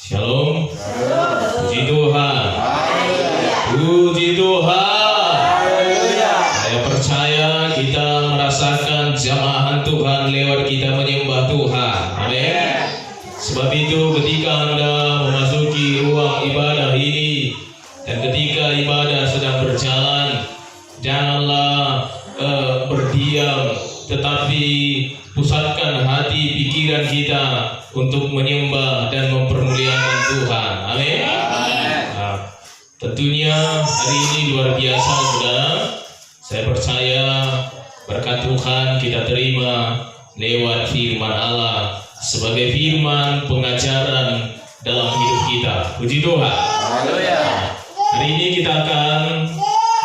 Shalom. Puji Tuhan. Puji Tuhan. Saya percaya kita merasakan jamahan Tuhan lewat kita menyembah Tuhan. Amin. Sebab itu ketika Anda memasuki ruang ibadah ini dan ketika ibadah sedang berjalan, janganlah berdiam, tetapi pusatkan hati pikiran kita untuk menyembah dan mempermuliakan Tuhan. Amin. Nah, tentunya hari ini luar biasa, saudara. Saya percaya berkat Tuhan kita terima lewat firman Allah sebagai firman pengajaran dalam hidup kita. Puji Tuhan. Haleluya. Hari ini kita akan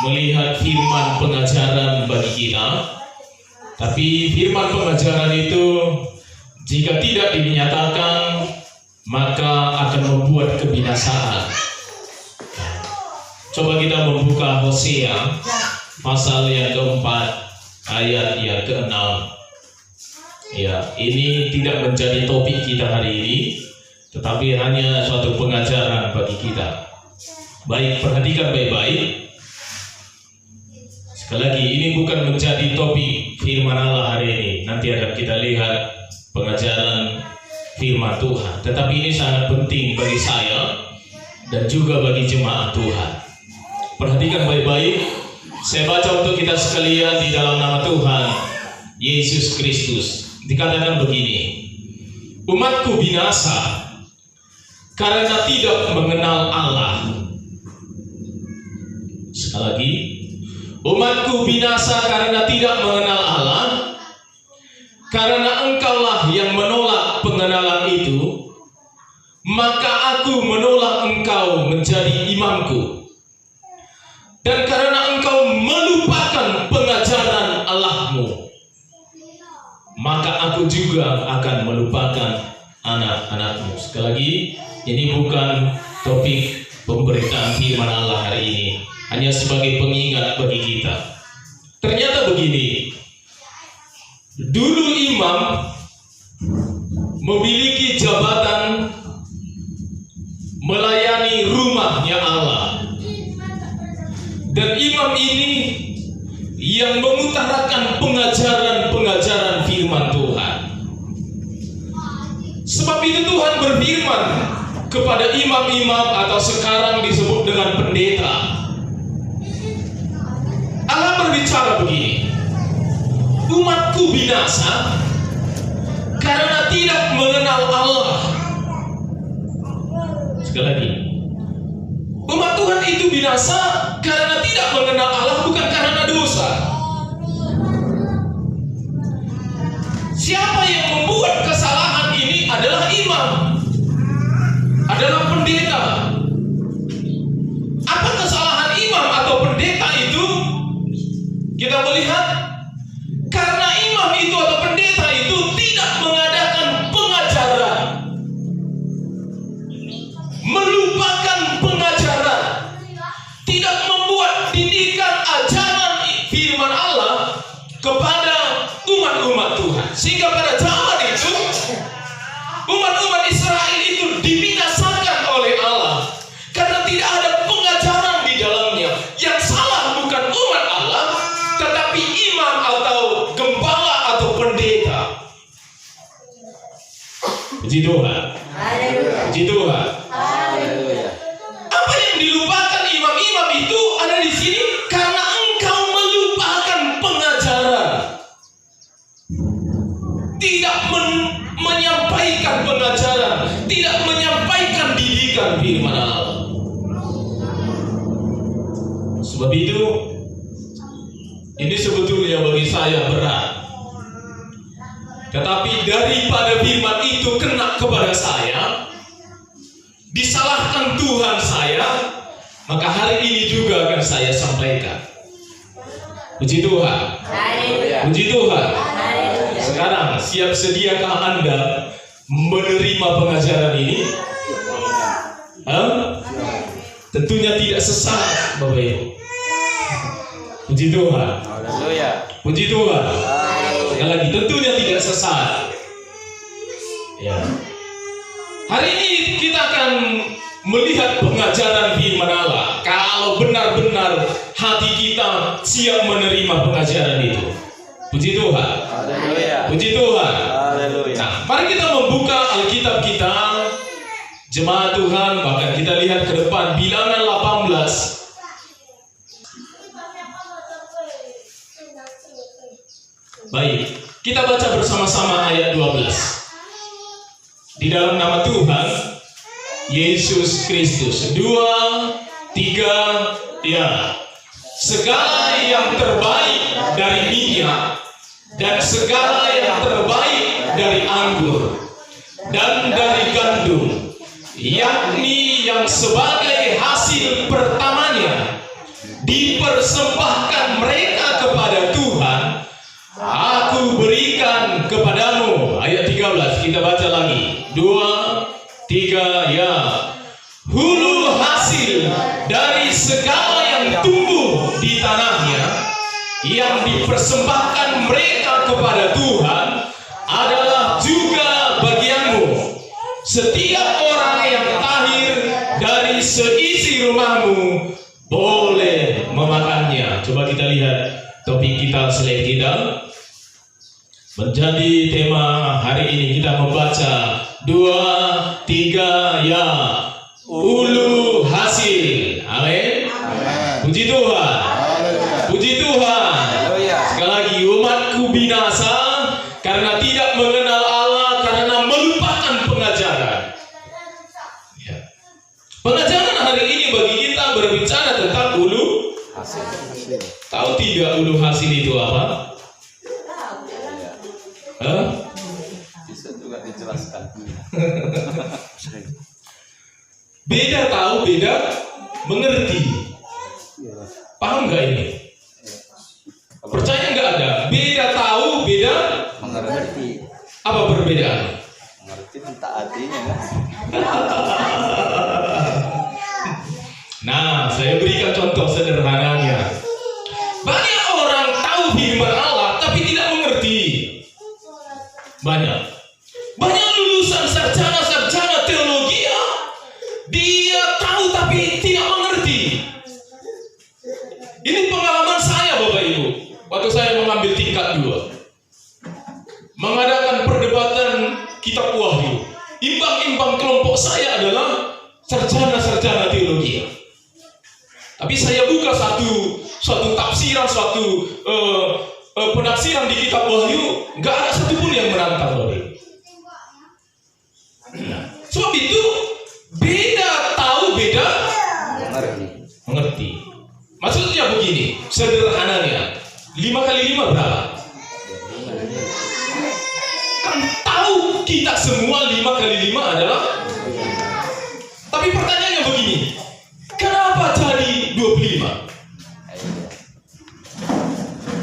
melihat firman pengajaran bagi kita. Tapi firman pengajaran itu jika tidak dinyatakan maka akan membuat kebinasaan. Coba kita membuka Hosea pasal yang keempat ayat yang ke-6. Ya, ini tidak menjadi topik kita hari ini, tetapi hanya suatu pengajaran bagi kita. Baik, perhatikan baik-baik. Sekali lagi, ini bukan menjadi topik firman Allah hari ini. Nanti akan kita lihat pengajaran firman Tuhan. Tetapi ini sangat penting bagi saya dan juga bagi jemaat Tuhan. Perhatikan baik-baik. Saya baca untuk kita sekalian di dalam nama Tuhan Yesus Kristus. Dikatakan begini, umatku binasa karena tidak mengenal Allah. Sekali lagi, umatku binasa karena tidak mengenal Allah. Karena engkaulah yang menolak pengenalan itu, maka aku menolak engkau menjadi imamku. Dan karena engkau melupakan pengajaran Allahmu, maka aku juga akan melupakan anak-anakmu. Sekali lagi, ini bukan topik pemberitaan firman Allah hari ini, hanya sebagai pengingat bagi kita. Ternyata begini, dulu imam memiliki jabatan melayani rumahnya Allah. Dan imam ini yang mengutarakan pengajaran-pengajaran firman Tuhan. Sebab itu Tuhan berfirman kepada imam-imam atau sekarang disebut dengan pendeta. Allah berbicara begini, umatku binasa karena tidak mengenal Allah. Sekali lagi, umat Tuhan itu binasa karena tidak mengenal Allah, bukan karena dosa. Siapa yang membuat kesalahan ini adalah imam, adalah pendeta. Apa kesalahan imam atau pendeta itu? Kita melihat karena imam itu atau pendeta itu tidak mengadakan pengajaran, melupakan pengajaran, tidak membuat didikan ajaran firman Allah kepada umat-umat Tuhan, sehingga pada zaman itu umat-umat Israel itu dibinasakan oleh Allah karena tidak ada pengajaran di dalamnya. Yang salah bukan umat Allah, tetapi imam atau gembala atau pendeta. Puji Tuhan. Puji Tuhan. Apa yang dilupakan imam-imam itu ada di sini karena engkau melupakan pengajaran, tidak menyampaikan pengajaran, tidak menyampaikan didikan firman Allah. Sebab itu ini sebetulnya bagi saya berat. Tetapi daripada firman itu kena kepada saya, disalahkan Tuhan saya, maka hari ini juga akan saya sampaikan. Puji Tuhan. Puji Tuhan. Sekarang siap sediakah Anda menerima pengajaran ini? Tentunya tidak sesat, Bapak Ibu. Puji Tuhan. Puji Tuhan. Sekali lagi, tentunya tidak sesat. Ya. Hari ini kita akan melihat pengajaran firman Allah kalau benar-benar hati kita siap menerima pengajaran itu. Puji Tuhan. Haleluya. Puji Tuhan. Haleluya. Nah, mari kita membuka Alkitab kita, jemaat Tuhan. Bahkan kita lihat ke depan Bilangan 18. Baik, kita baca bersama-sama ayat 12. Di dalam nama Tuhan Yesus Kristus. 2, 3, ya. Segala yang terbaik dari minyak dan segala yang terbaik dari anggur dan dari gandum, yakni yang sebagai hasil pertamanya dipersembahkan mereka kepada Tuhan, aku berikan kepadamu. Ayat 13 kita baca lagi. 2, 3, ya. Hulu hasil dari segala yang tumbuh di tanahnya yang dipersembahkan mereka kepada Tuhan adalah juga bagianmu. Setiap orang yang tahir dari seisi rumahmu boleh memakannya. Coba kita lihat topik kita, slide kita. Menjadi tema hari ini kita membaca 2, 3, ya. Ulu hasil. Amin. Puji Tuhan. Puji Tuhan. Sekali lagi, umatku binasa karena tidak mengenal Allah, karena melupakan pengajaran. Ya. Pengajaran hari ini bagi kita berbicara tentang ulu hasil. Tahu tidak ulu hasil itu apa? Bisa juga dijelaskan. Beda tahu, beda mengerti. Paham nggak ini? Percaya nggak ada? Beda tahu, beda Mengerti. apa perbedaan? Mengerti tentang artinya kan? Nah, saya berikan contoh sederhananya. Banyak orang tahu firman Allah tapi tidak mengerti. Banyak lulusan sarjana teologi, dia tahu tapi tidak mengerti. Ini pengalaman saya, Bapak Ibu, waktu saya mengambil tingkat 2, mengadakan perdebatan kitab Wahyu. Imbang-imbang kelompok saya adalah sarjana teologi. Tapi saya buka suatu tafsiran, suatu penafsiran di kitab Wahyu, nggak ada satupun yang menantang, Bapak Ibu. Sebab itu beda tahu, beda mengerti. Maksudnya begini, sederhananya, 5 kali 5 berapa? Kan tahu kita semua 5 kali 5 adalah. Tapi pertanyaannya begini, kenapa jadi 25?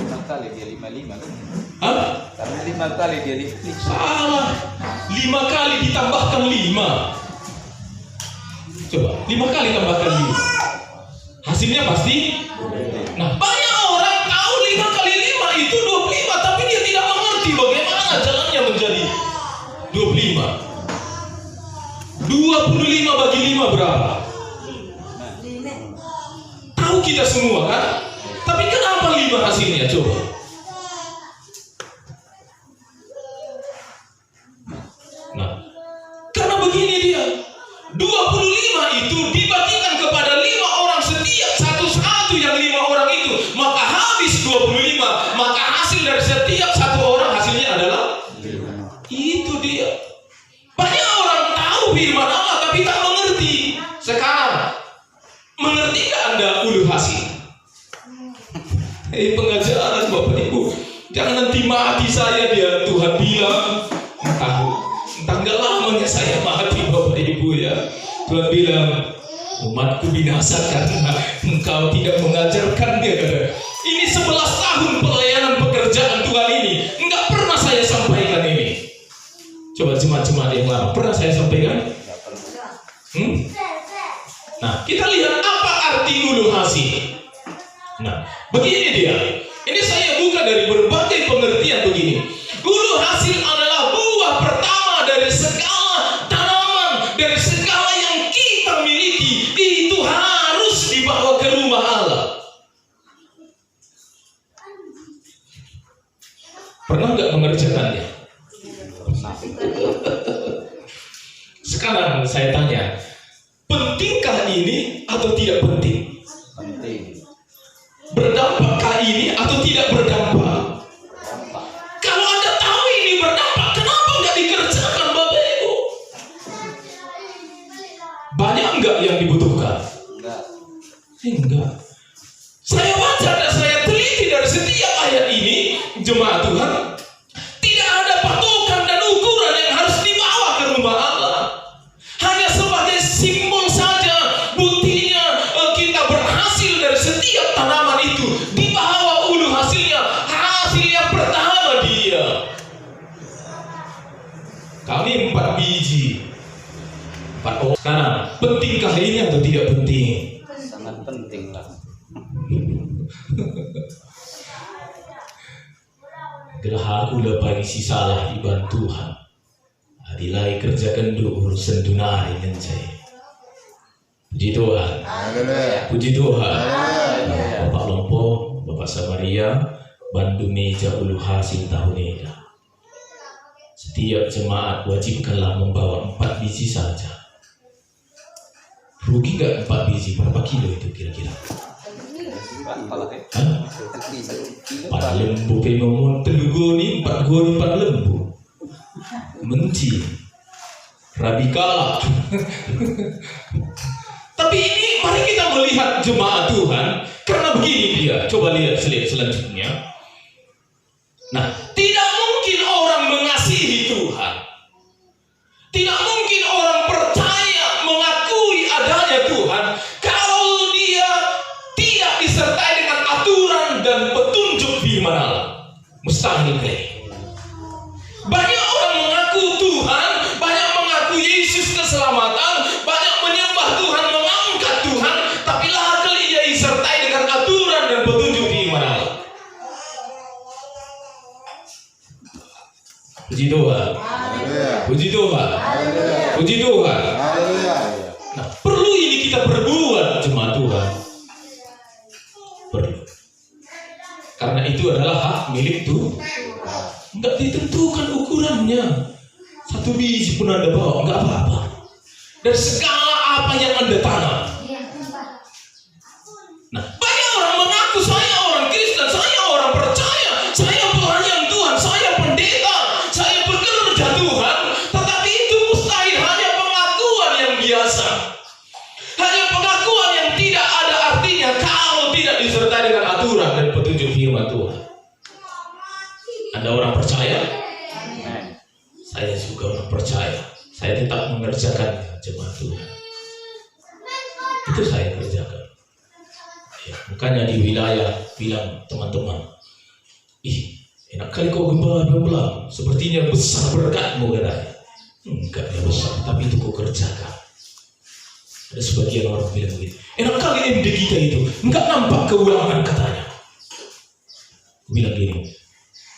5 kali dia 55 kan? Hah? Karena 5 kali dia 55. Salah. 5 kali ditambahkan 5. Coba, 5 kali tambahkan 5. Hasilnya pasti. Nah, banyak orang tahu 5 kali 5 itu 25, tapi dia tidak mengerti bagaimana jalannya menjadi 25. 25 bagi 5 berapa? Tahu kita semua kan? Tapi kenapa 5 hasilnya? Coba. Nah, karena begini dia. 25 itu dibagikan kepada 5 orang, setiap satu-satu yang 5 orang itu, maka habis 25, maka hasil dari setiap satu orang hasilnya adalah 5. Itu dia. Banyak orang tahu firman Allah tapi tak mengerti. Sekarang mengerti nggak Anda ulu hasil? Pengajaran Bapak Ibu, jangan nanti mati saya dia Tuhan bilang, entah nggak lamanya saya mati Bapak Ibu ya. Tuhan bilang, umatku binasa karena engkau tidak mengajarkannya. Ini 11 tahun pelayanan pekerjaan Tuhan ini, enggak pernah saya sampaikan ini. Coba jemaat-jemaat yang lama, pernah saya sampaikan? Nah, kita lihat apa arti ulu hasil. Nah, begini dia. Ini saya buka dari berbagai pengertian begini. Ulu hasil adalah buah pertama dari segala tanaman, dari segala segala yang kita miliki itu harus dibawa ke rumah Allah. Pernah nggak mengerjakannya? Sekarang saya tanya, pentingkah ini atau tidak penting? Penting. Berdampakkah ini atau tidak berdampak? Berdampak. Kalau Anda tahu ini berdampak, kenapa nggak dikerjakan Bapak Ibu? Banyak nggak yang dibutuhkan? Enggak. Enggak. Saya baca dan saya teliti dari setiap ayat ini, jemaat Tuhan, tidak ada patokan dan ukuran yang harus dibawa ke rumah Allah. Hanya sebagai simbol saja, buktinya kita berhasil dari setiap tanaman itu. Di bawah ulu hasilnya, hasil yang pertama dia. Kami 4 biji. 4 orang. Sekarang, pentingkah ini atau tidak penting? Sangat penting lah. Gelah aku lepai si salah iban Tuhan. Adilai kerja kendu urusan dunari nencai. Puji Tuhan. Puji Tuhan. Bapak Lompo, Bapak Samaria, Bandung Meja Ulu Hasil tahun ini. Setiap jemaat wajibkanlah membawa 4 biji saja. Rugi nggak 4 biji? Berapa kilo itu kira-kira? Apalah ya? Hah? 4 lembu kayak ngomong telugoni 4 goni 4 lembu. Menci Rabi kalah. Tapi ini mari kita melihat jemaat Tuhan, karena begini dia. Coba lihat slide selanjutnya. Nah, tidak mungkin orang mengasihi Tuhan, tidak mungkin orang percaya mengakui adanya Tuhan kalau dia tidak disertai dengan aturan dan petunjuk firman Allah. Mustahil kayak. Banyak orang mengaku Tuhan, banyak mengaku Yesus keselamatan, banyak menyembah Tuhan, mengangkat Tuhan, tapi lakal ia disertai dengan aturan dan petunjuk firman Allah. Puji Tuhan. Puji Tuhan. Puji Tuhan. Nah, perlu ini kita perbuat jemaat Tuhan. Perlu. Karena itu adalah hak milik Tuhan. Enggak ditentukan ukurannya. 1 biji pun Anda bawa, enggak apa-apa. Dan segala apa yang Anda tanam. Nah, banyak orang mengaku saya orang Kristen, saya orang percaya, saya pelayan Tuhan, saya pendeta, saya pekerja Tuhan, tetapi itu mustahil, hanya pengakuan yang biasa. Hanya pengakuan yang tidak ada artinya kalau tidak disertai dengan aturan dan petunjuk firman Tuhan. Anda orang percaya? Saya juga orang percaya. Saya tetap mengerjakannya, jemaat Tuhan. Itu saya kerjakan. Ya, makanya di wilayah bilang teman-teman, ih, enak kali kau gembala, sepertinya besar berkatmu katanya. Enggak ya besar, tapi itu kau kerjakan. Ada sebagian orang bilang begitu. Enak kali MD kita itu, enggak nampak keuangan katanya. Aku bilang gini,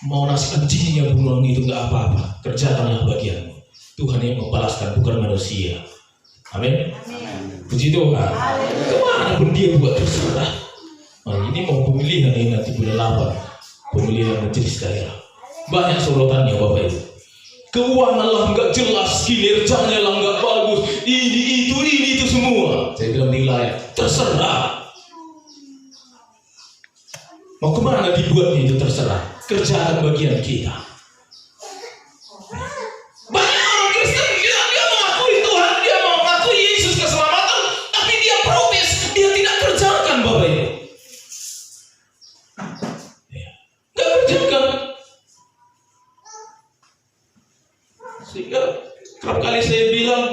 mau nasi anjingnya bunuh itu enggak apa-apa, kerjakanlah bagianmu. Tuhan yang membalaskan, bukan manusia. Amin. Puji Tuhan. Kemana pun dia buat terserah. Nah, ini mau pemilihan ini nanti bulan 8, pemilihan majelis daerah. Banyak sorotannya Bapak Ibu. Keuangan lah nggak jelas, kinerjanya lah nggak bagus, ini itu semua. Saya bilang nilai terserah. Mau kemana dibuatnya itu terserah. Kerjakan bagian kita. Banyak orang Kristen dia mengakui Tuhan, dia mengakui Yesus keselamatan, tapi dia protes, dia tidak kerjakan Bapak Ibu. Nggak kerjakan. Sehingga kerap kali saya bilang,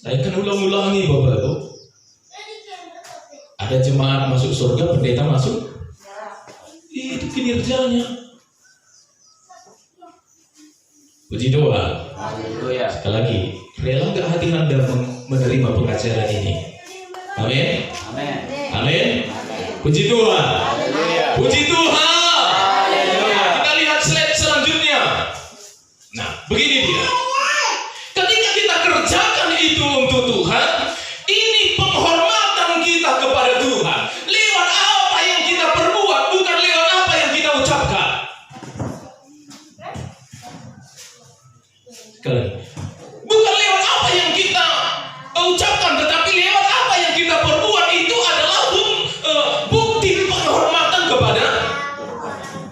saya akan ulang-ulangi Bapak Ibu. Ada jemaat masuk surga, pendeta masuk. Itu kinerjanya. Puji Tuhan. Sekali lagi, rela nggak hati Anda menerima pengajaran ini? Amin. Amin. Amin. Puji Tuhan. Puji Tuhan. Kita lihat slide selanjutnya. Nah, begini dia. Ketika itu untuk Tuhan, ini penghormatan kita kepada Tuhan. Lewat apa yang kita perbuat, bukan lewat apa yang kita ucapkan. Bukan lewat apa yang kita ucapkan, tetapi lewat apa yang kita perbuat. Itu adalah bukti penghormatan kepada.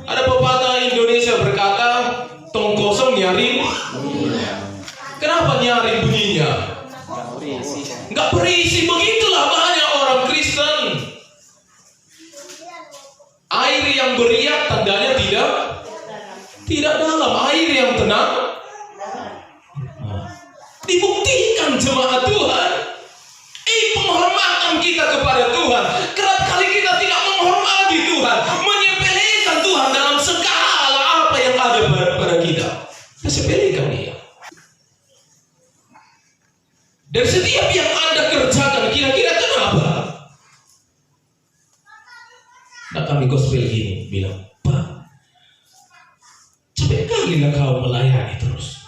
Ada pepatah Indonesia berkata, tong kosong nyaring. Kenapa nyaring bunyinya? Nggak berisi. Begitulah banyak orang Kristen. Air yang beriak tandanya tidak dalam. Air yang tenang dibuktikan jemaat Tuhan. Penghormatan kita kepada Tuhan. Kerap kali kita tidak menghormati Tuhan, menyepelekan Tuhan dalam segala apa yang ada pada kita. Kita sepelekan Dia. Dan setiap yang Anda kerjakan, kira-kira kenapa? Nah, kami gospel gini bilang, Pak, capek kali lah kau melayani terus.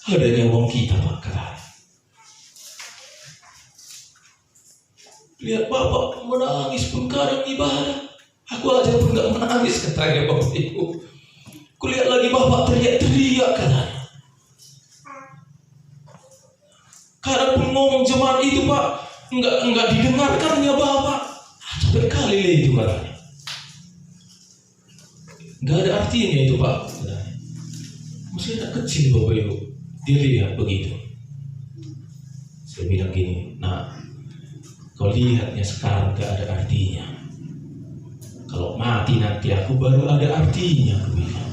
Adanya uang kita, Pak, katanya. Lihat Bapak menangis pun kadang ibadah. Aku aja pun gak menangis, katanya Bapak Ibu. Kulihat lagi Bapak teriak-teriak, katanya. Kadang pun ngomong jemaat itu, Pak, enggak didengarkannya Bapak. Capek kali lah itu, katanya. Enggak ada artinya itu, Pak, katanya. Masih anak kecil Bapak Ibu. Dia lihat begitu. Saya bilang gini, nah, kau lihatnya sekarang gak ada artinya. Kalau mati nanti aku baru ada artinya, aku bilang.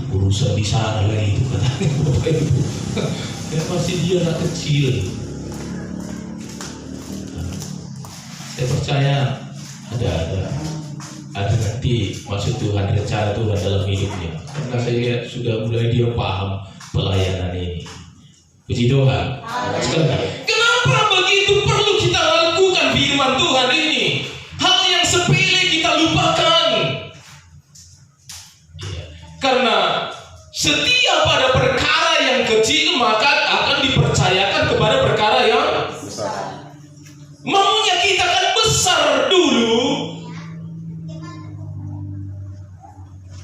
Urusan di sana lagi itu, katanya Bapak Ibu. Ya masih dia anak kecil. Saya percaya ada nanti maksud Tuhan, rencana Tuhan dalam hidupnya. Karena saya lihat sudah mulai dia paham pelayanan ini. Puji Tuhan. Sekali lagi, kenapa begitu perlu kita lakukan firman Tuhan ini? Hal yang sepele kita lupakan. Karena setiap pada perkara yang kecil maka akan dipercayakan kepada perkara yang besar. Maunya kita kan besar dulu.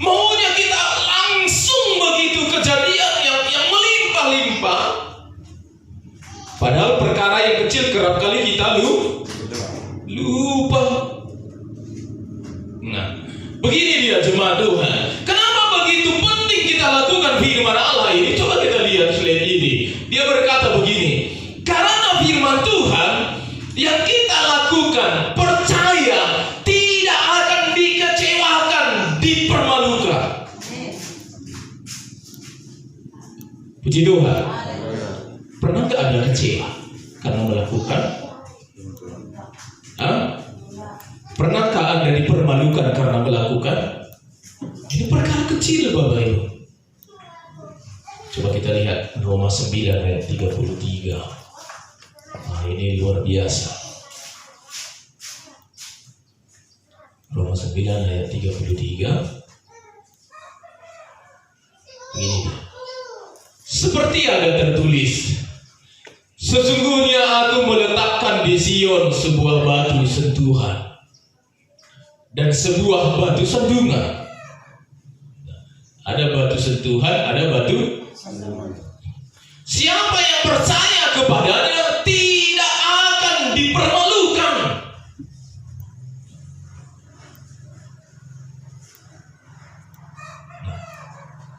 Maunya kita langsung begitu kejadian yang melimpah-limpah. Padahal perkara yang kecil kerap kali kita lupa. Nah, begini dia jemaat Tuhan. Kenapa begitu penting kita lakukan firman Allah ini? Coba kita lihat slide ini. Dia berkata begini, karena firman Tuhan yang kita lakukan, percaya, tidak akan dikecewakan, dipermalukan. Puji Tuhan. Pernah gak ada kecewa karena melakukan? Pernahkah Anda dipermalukan karena melakukan? Ini perkara kecil Bapak Ibu. Coba kita lihat Roma 9 ayat 33. Nah, ini luar biasa. Roma 9 ayat 33. Begini dia. Seperti ada tertulis, sesungguhnya aku meletakkan di Sion sebuah batu sentuhan dan sebuah batu sandungan. Ada batu sentuhan, ada batu sandungan. Siapa yang percaya kepadanya tidak akan dipermalukan.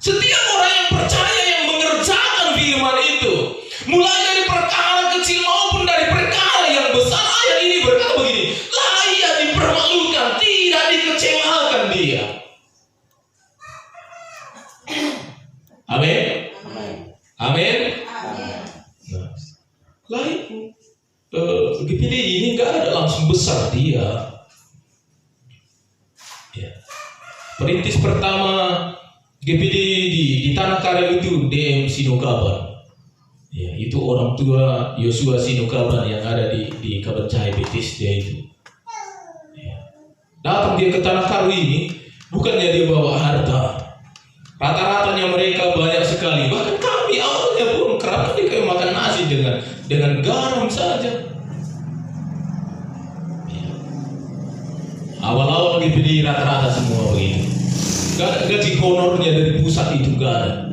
Setiap orang yang percaya yang mengerjakan firman itu, mulai dari perkara kecil maupun dari perkara yang besar, ayat ini berkata begini, layak dipermalukan, tidak dikecewakan dia. Amin. Amin. Nah, lain GPD ini nggak ada langsung besar dia. Ya. Perintis pertama GPD di Tanah Karya itu DM Sinokaban. Ya, itu orang tua Yosua Sinokaban yang ada di Kabancai Betis dia itu. Ya. Datang dia ke Tanah Karya ini, bukannya dia bawa harta. Rata-ratanya mereka banyak sekali. Bahkan kami awalnya pun Berapa kali kamu makan nasi dengan garam saja? Awal-awal GPD rata-rata semua begini. Gak ada gaji honornya dari pusat itu, gak ada.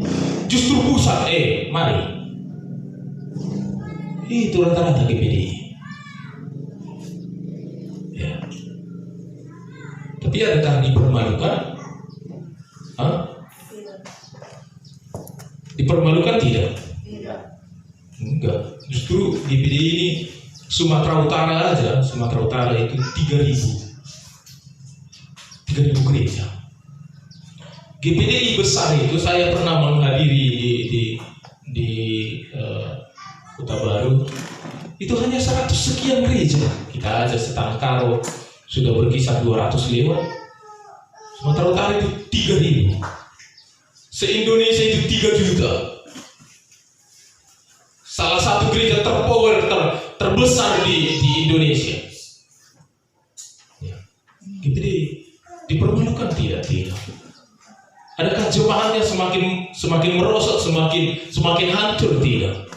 Justru pusat, mari. Itu rata-rata GPD. Ya. Tapi adakah dipermalukan? Dipermalukan tidak? Enggak. Justru GPD ini Sumatera Utara aja, Sumatera Utara itu 3.000 gereja. GPDI besar itu saya pernah menghadiri di Kota Baru. Itu hanya 100 sekian gereja. Kita aja setangkar sudah berkisar 200 lewat. Sumatera Utara itu 3.000. Se-Indonesia itu 3 juta. Salah satu gereja terpower terbesar di Indonesia. Ya. GPDI dipermalukan tidak? Tidak. Adakah jemaatnya semakin merosot, semakin hancur? Tidak.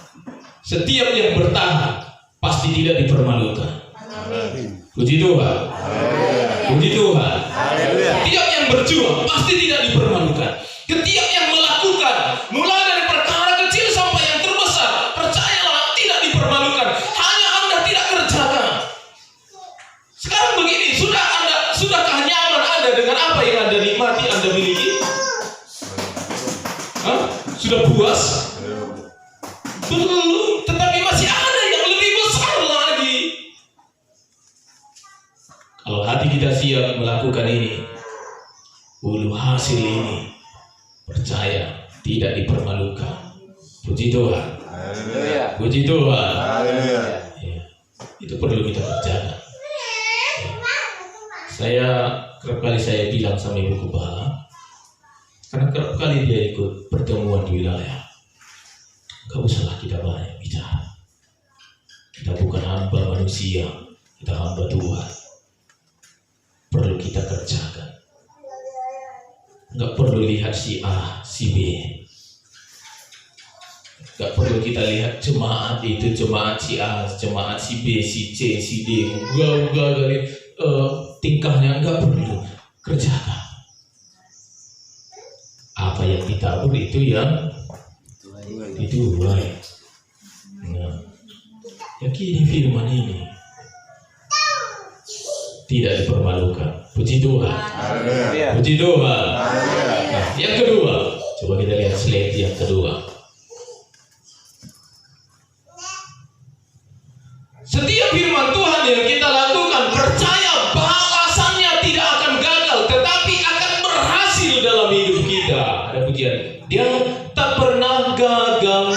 Setiap yang bertahan pasti tidak dipermalukan. Puji Tuhan. Puji Tuhan. Setiap yang berjuang pasti tidak dipermalukan. Setiap yang melakukan, mulai dari perkara kecil sampai yang terbesar, percayalah tidak dipermalukan. Hanya Anda tidak kerjakan. Sekarang begini, sudahkah nyaman Anda dengan apa yang Anda nikmati, Anda miliki? Sudah puas? Belum, tetapi masih ada yang lebih besar lagi. Kalau hati kita siap melakukan ini, ulu hasil ini, percaya tidak dipermalukan. Puji Tuhan. Puji Tuhan. Ya, itu perlu kita kerjakan. Saya kerap kali saya bilang sama Ibu Kepala, karena kerap kali dia ikut pertemuan di wilayah, gak usahlah kita banyak bicara. Kita bukan hamba manusia, kita hamba Tuhan. Perlu kita kerjakan. Gak perlu lihat si A, si B. Gak perlu kita lihat jemaat itu, jemaat si A, jemaat si B, si C, si D. Enggak dari tingkahnya, gak perlu. Kerjakan. Apa yang ditabur itu yang dituai. Nah, yakini firman ini tidak dipermalukan. Puji Tuhan. Puji Tuhan. Nah, yang kedua, coba kita lihat slide yang kedua. Setiap firman Tuhan yang kita lakukan, percaya balasannya tidak akan gagal, tetapi akan berhasil dalam hidup kita. Ada pujian. Dia tak pernah gagal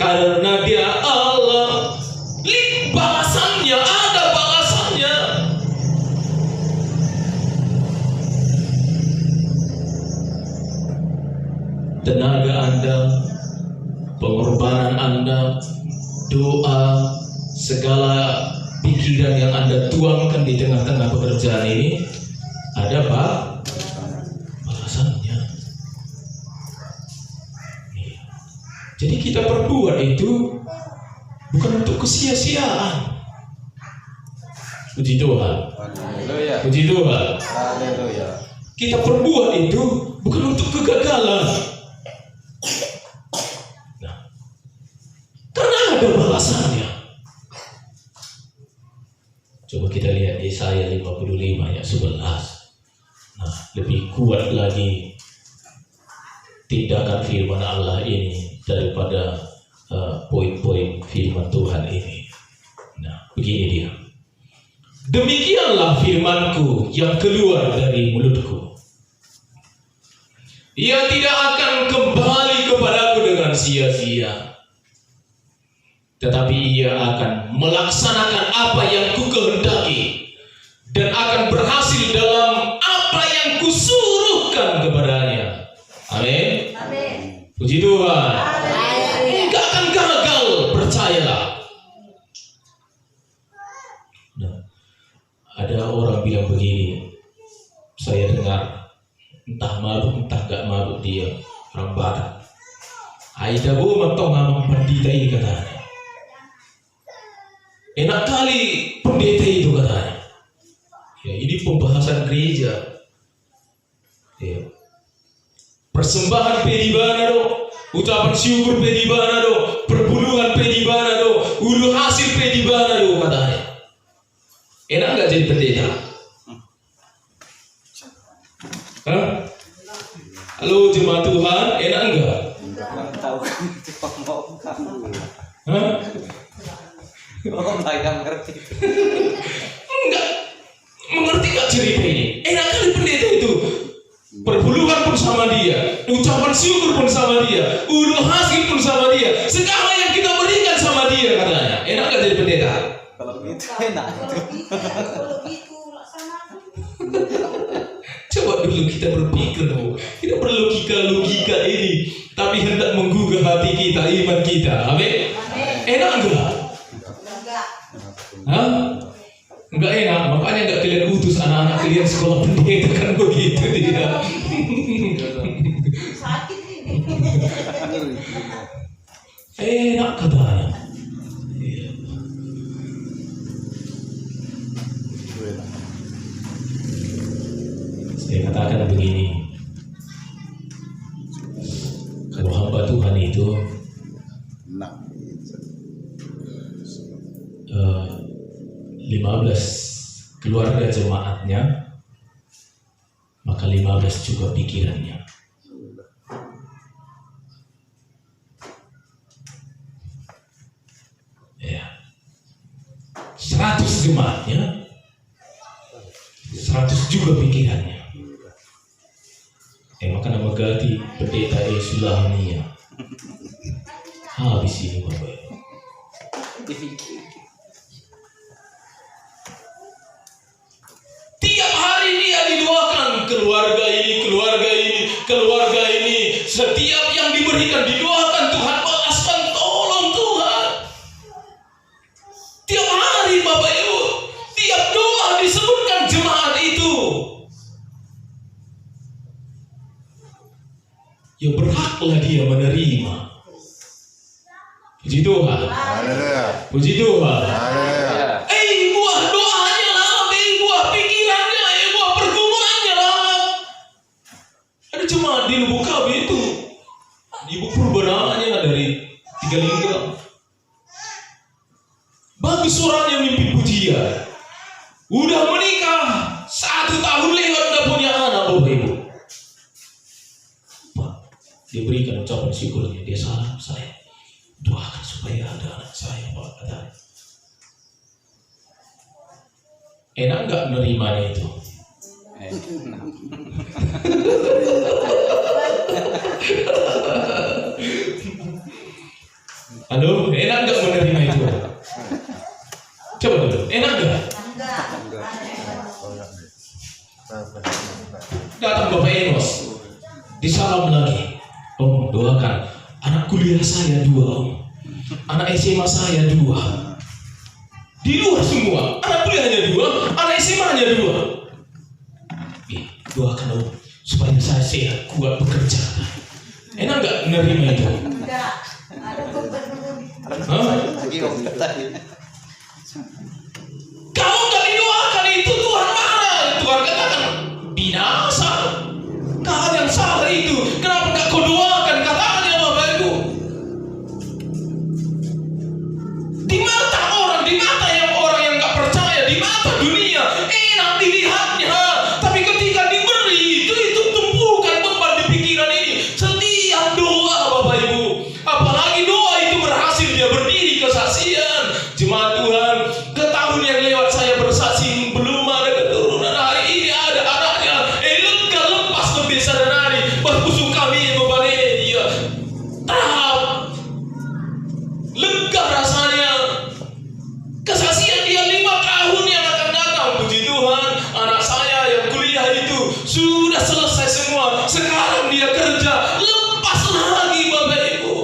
karena dia Allah. Lihat balasannya, ada balasannya. Tenaga Anda, pengorbanan Anda, doa, segala pikiran yang Anda tuangkan di tengah-tengah pekerjaan ini, ada balasannya. Jadi kita perbuat itu bukan untuk kesia-siaan. Puji Tuhan. Puji Tuhan. Kita perbuat itu bukan untuk kegagalan. Nah, karena ada balasannya. Coba kita lihat Yesaya 55 ayat 11. Nah, lebih kuat lagi tindakan firman Allah ini daripada poin-poin firman Tuhan ini. Nah, begini dia. Demikianlah firmanku yang keluar dari mulutku. Ia tidak akan kembali kepadaku dengan sia-sia, tetapi ia akan melaksanakan apa yang kukehendaki dan akan berhasil dalam apa yang kusuruhkan kepadanya. Amin. Puji Tuhan. Enggak akan gagal, percayalah. Nah, ada orang bilang begini, saya dengar, entah mabuk entah gak mabuk dia, orang Barat. Aidabo matong amang pendeta ini katanya. Enak kali pendeta itu katanya. Ya, ini pembahasan gereja. Ya. Persembahan pedibana do, ucapan syukur pedibana do, perbuluhan pedibana do, ulu hasil pedibana do katanya. Enak nggak jadi pendeta? Hah? Halo jemaat Tuhan, enak enggak? Kurang tahu cuma mau kamu. Hah? Oh, nggak ngerti. Enggak. Mengerti gak cerita ini? Enak kali pendeta itu. Perbuluhan pun sama dia, ucapan syukur pun sama dia, ulu hasil pun sama dia, segala yang kita berikan sama dia katanya. Enak gak jadi pendeta? Kalau gitu enak. Kalau gitu laksanakan. Coba dulu kita berpikir dong. Kita perlu logika ini, tapi hendak menggugah hati kita, iman kita. Amin. Enak enggak? Enggak. Hah? Enggak enak, makanya enggak kalian utus anak-anak kalian sekolah pendeta kan begitu dia. Sakit ini. Enak katanya. Iya. Saya katakan begini, kalau hamba Tuhan itu 15 keluarga jemaatnya, maka 15 juga pikirannya. Ya. 100 jemaatnya, 100 juga pikirannya. Maka nama ganti pendeta Sulahania. Habis ini Bapak. Tiap hari dia didoakan keluarga ini, keluarga ini, keluarga ini. Setiap yang diberikan didoakan, Tuhan balaskan, tolong Tuhan. Tiap hari Bapak Ibu, tiap doa disebutkan jemaat itu. Ya berhaklah dia menerima. Puji Tuhan. Puji Tuhan. Buah doanya lah, buah pikirannya, buah pergumulannya lah. Ada cuma di Lubuk Kabe itu, ibu perubahannya dari 3 lingga. Bagus suaranya mimpi pujian. Udah menikah 1 tahun lewat udah punya anak Bapak Ibu. Pak, dia berikan ucapan syukurnya, dia salam saya. Doakan supaya ada anak saya Pak katanya. Enak nggak menerimanya itu? Halo, enak nggak menerima itu? Coba dulu, enak nggak? Datang Bapak Enos, disalam lagi. Om, doakan anak kuliah saya 2 Om, anak SMA saya 2. Di luar semua, anak kuliahnya 2, anak SMA-nya 2. Doakan Om supaya saya sehat, kuat bekerja. Enak nggak menerima itu? Enggak. Ada gubernur. Kalau nggak didoakan itu Tuhan marah. Tuhan katakan binasa. Kau yang salah itu. Kenapa nggak kau doakan? Katakannya Bapak Ibu. Di mata orang, di mata orang yang nggak percaya, di mata dunia enak dilihatnya. Tapi ketika diberi itu tumpukan beban di pikiran ini. Setiap doa Bapak Ibu, apalagi doa itu berhasil, dia berdiri kesaksian. Jemaat Tuhan, ke tahun yang lewat saya bersaksi, belum ada keturunan, hari ini ada anaknya. Lega lepas ke desa dan hari berpusuk kami berbalik dia. Tahap lega rasanya. Kesaksian dia 5 tahun yang akan datang. Puji Tuhan, anak saya yang kuliah itu sudah selesai semua. Sekarang dia kerja, lepas lagi Bapak Ibu.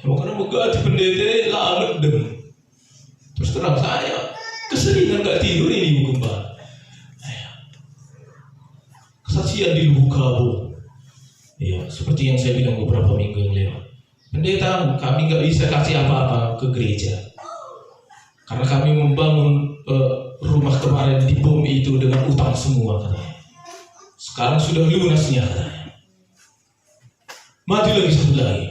Karena mengganti pendeta lamet dem. Terus terang saya keseringan gak tidur ini Bu Gembala. Kesaksian kasihan di lubuk kabur. Ya, seperti yang saya bilang beberapa minggu yang lewat. Pendeta, kami nggak bisa kasih apa-apa ke gereja. Karena kami membangun rumah kemarin di bom itu dengan utang semua katanya. Sekarang sudah lunasnya katanya. Mati lagi satu lagi.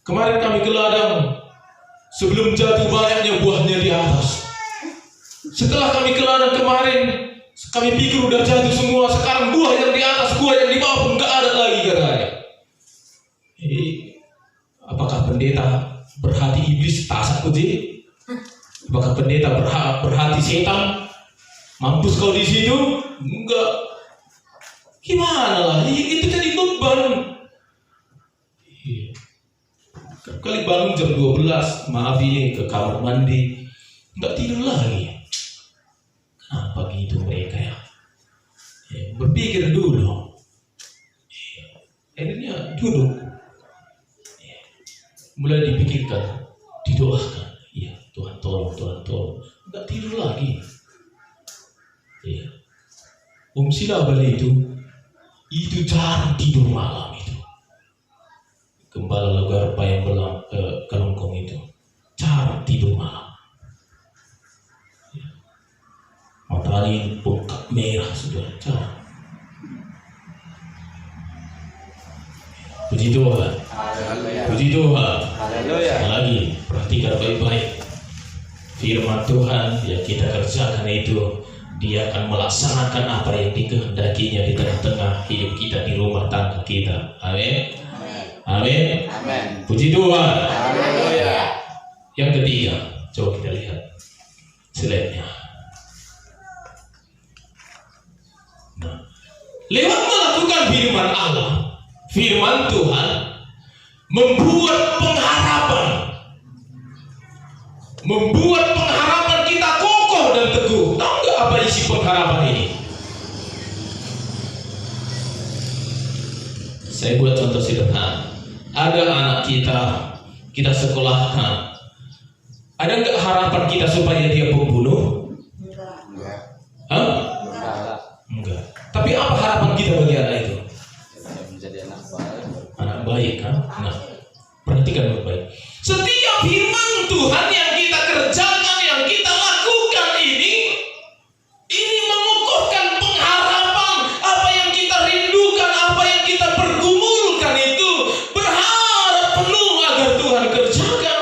Kemarin kami ke ladang, sebelum jatuh banyaknya buahnya di atas. Setelah kami ke ladang kemarin, kami pikir udah jatuh semua. Sekarang buah yang di atas, buah yang di bawah pun nggak ada lagi katanya. Jadi, apakah pendeta berhati iblis tak sakut sih? Apakah pendeta berhati setan? Mampus kau di situ? Enggak. Gimana lah? Itu jadi beban. Kali bangun jam 12, maaf ini ke kamar mandi, enggak tidur lagi. Kenapa gitu mereka ya? Berpikir dulu. Akhirnya duduk. Mulai dipikirkan, didoakan. Iya, Tuhan tolong, Tuhan tolong. Enggak tidur lagi. Iya. Silabali itu jarang tidur malam itu. Gembala Lagar Payang Belang Kelongkong itu jarang tidur malam. Ya. Matahari bengkak merah sudah jarang. Puji Tuhan. Puji Tuhan. Haleluya. Lagi perhatikan baik-baik. Firman Tuhan yang kita kerjakan itu, Dia akan melaksanakan apa yang dikehendakinya di tengah-tengah hidup kita, di rumah tangga kita. Amin. Amin. Amin. Puji Tuhan. Haleluya. Yang ketiga, coba kita lihat slide-nya. Nah, lewat melakukan firman Allah, firman Tuhan membuat pengharapan kita kokoh dan teguh. Tahu nggak apa isi pengharapan ini? Saya buat contoh sederhana. Ada anak kita sekolahkan. Ada nggak harapan kita supaya dia pembunuh? Enggak. Hah? Enggak. Tapi apa harapan kita bagi anak itu? Menjadi anak baik. Anak baik kan? Nah, perhatikan baik-baik. Setiap firman Tuhan yang kita kerjakan, yang kita lakukan ini mengukuhkan pengharapan. Apa yang kita rindukan, apa yang kita pergumulkan itu berharap penuh agar Tuhan kerjakan.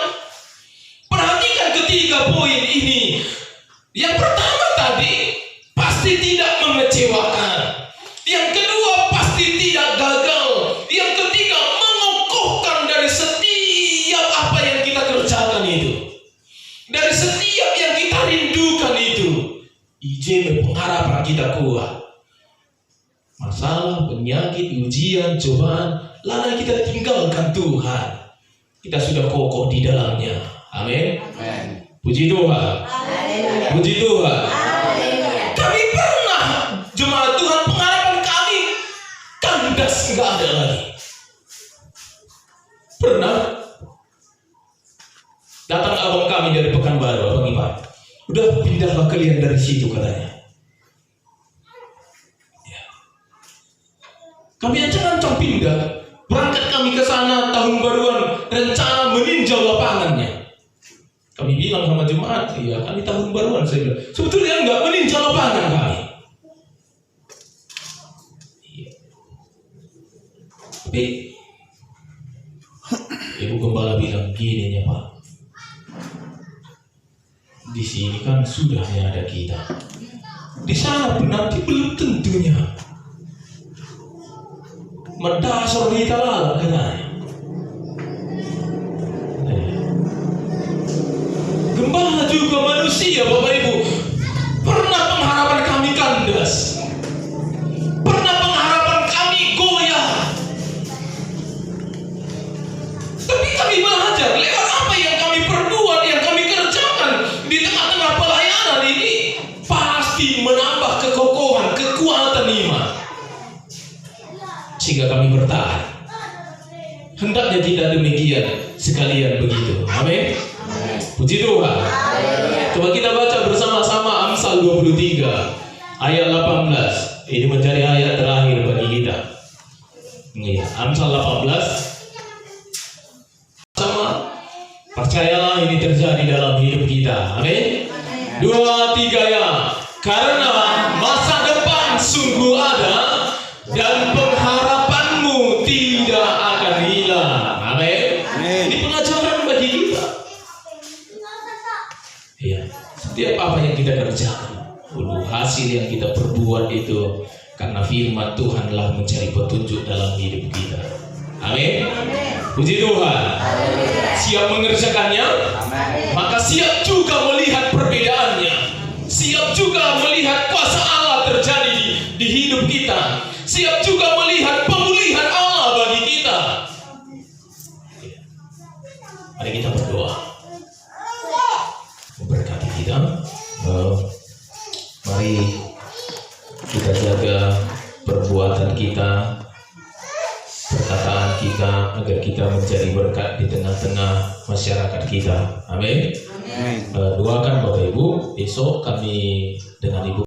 Perhatikan ketiga poin ini. Yang pertama tadi pasti tidak mengecewakan. Yang kedua pasti tidak gagal. Yang ketiga mengukuhkan dari setiap apa yang kita kerjakan itu. Dari setiap yang kita rindukan itu. Ijeme pengharapan kita kuat. Masalah, penyakit, ujian, cobaan, lalu kita tinggalkan Tuhan. Kita sudah kokoh di dalamnya. Amin. Amin. Puji Tuhan. Haleluya. Puji Tuhan. Haleluya. Kami pernah, jemaat Tuhan, pengharapan kami kandas, nggak ada lagi. Pernah datang abang kami dari Pekanbaru, abang Ipan. Udah pindahlah kalian dari situ katanya. Ya. Kami aja ngancam pindah. Berangkat kami ke sana tahun baruan, rencana meninjau lapangannya. Kami bilang sama jemaat, ya kami tahun baruan, saya bilang, sebetulnya enggak meninjau lapangan kami. Iya. Tapi Ibu Gembala bilang gini ya Pak, di sini kan sudahnya ada kita, di sana nanti belum tentunya. Mendasar kita lah katanya. Gembala juga manusia, Bapak Ibu. Pernah pengharapan kami kandas. Pernah pengharapan kami goyah. Tapi kami belajar lewat apa yang kami perbuat, yang kami kerjakan di tengah-tengah pelayanan ini pasti menambah kekokohan, kekuatan iman. Sehingga kami bertahan. Hendaknya tidak demikian, sekalian begitu. Amin. Puji Tuhan. Coba kita baca bersama-sama Amsal 23 ayat 18. Ini menjadi ayat terakhir Iya, Amsal 18. Sama, percayalah ini terjadi dalam hidup kita. Amin. 2, 3 ya. Karena masa depan sungguh ada dan pengharapanmu tidak akan hilang. Amin. Ini pengajaran bagi kita. Iya, setiap apa yang kita kerjakan, hasil yang kita perbuat itu karena firman Tuhan telah mencari petunjuk dalam hidup kita. Amin. Puji Tuhan. Siap mengerjakannya, maka siap juga melihat perbedaannya. Siap juga melihat kuasa Allah terjadi di hidup kita. Siap juga melihat pemulihan Allah bagi kita. Mari kita berdoa. Memberkati kita. Mari kita jaga perbuatan kita, perkataan kita, agar kita menjadi berkat di tengah-tengah masyarakat kita. Amin. Doakan Bapak Ibu, besok kami dengan Ibu